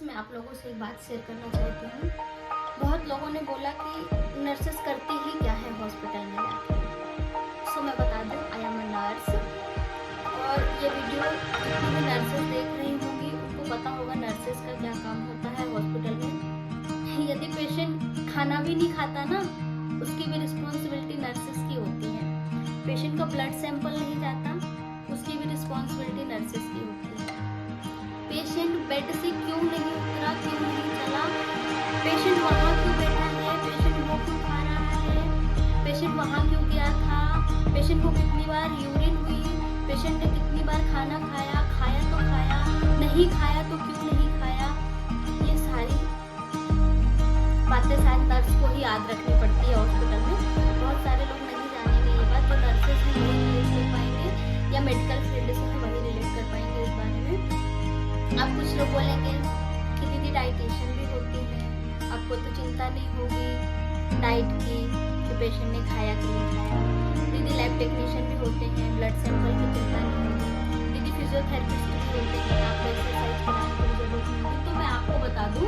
Friends, मैं आप लोगों से एक बात शेयर करना चाहती हूँ। बहुत लोगों ने बोला कि नर्सेस करती ही क्या है हॉस्पिटल में जाके। सो मैं बता दूँ, आई एम अ नर्स। और ये वीडियो जितनी भी नर्सेस देख रही होंगी उनको पता होगा नर्सेस का क्या काम होता है हॉस्पिटल में। यदि पेशेंट खाना भी नहीं खाता ना, उसकी भी रिस्पॉन्सिबिलिटी नर्सेस की होती है। पेशेंट का ब्लड सैंपल नहीं जाता, उसकी भी रिस्पॉन्सिबिलिटी नर्सेस की होती है। पेशेंट बेड से क्यों नहीं उतरा, क्यों नहीं चला, पेशेंट वहाँ क्यों बैठा है, पेशेंट वो क्यों खा रहा है, पेशेंट वहाँ क्यों गया था, पेशेंट को कितनी बार यूरिन हुई, पेशेंट ने कितनी बार खाना खाया, खाया तो खाया, नहीं खाया तो क्यों नहीं खाया, ये सारी बातें शायद नर्स को ही याद रखनी पड़ती है हॉस्पिटल में। बहुत सारे लोग नहीं जानेंगे ये बात, जो नर्सेस हैं वही रिलेट कर पाएंगे या मेडिकल फील्ड से वही रिलेट कर पाएंगे इस बारे में। अब कुछ लोग बोलेंगे कि दीदी डाइटिशियन भी होती है, आपको तो चिंता नहीं होगी डाइट की कि पेशेंट ने खाया कि नहीं खाया। दीदी लैब टेक्नीशियन भी होते हैं, ब्लड सैंपल की चिंता नहीं होगी। दीदी फिजियोथेरेपिस्ट भी होते हैं, आपको एक्सरसाइज कराने की जरूरत नहीं होती। तो मैं आपको बता दूँ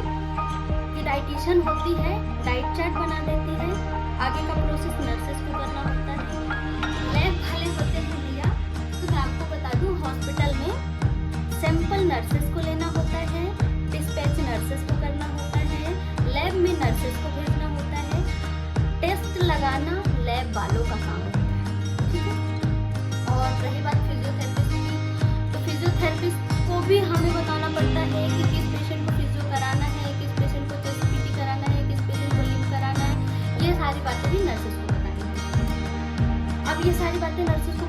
कि डाइटिशियन होती है, डाइट चार्ट बना देती है, आगे का प्रोसेस नर्सेस को करना होता है। लैब वाले होते हैं भैया, तो मैं आपको बता दूँ हॉस्पिटल में सैंपल नर्सेस को लेना होता है, डिस्पैच नर्सेस को करना होता है, लैब में नर्सेस को भेजना होता है, टेस्ट लगाना लैब वालों का काम होता है, ठीक है। और रही बात फिजियोथेरेपिस्ट की, तो फिजियोथेरेपिस्ट को भी हमें बताना पड़ता है कि किस पेशेंट को फिजियो कराना है, किस पेशेंट को चेस्ट पीटी कराना है, किस पेशेंट को लिम्फ कराना है। ये सारी बातें भी नर्सेस को बतानी है। अब ये सारी बातें नर्सेस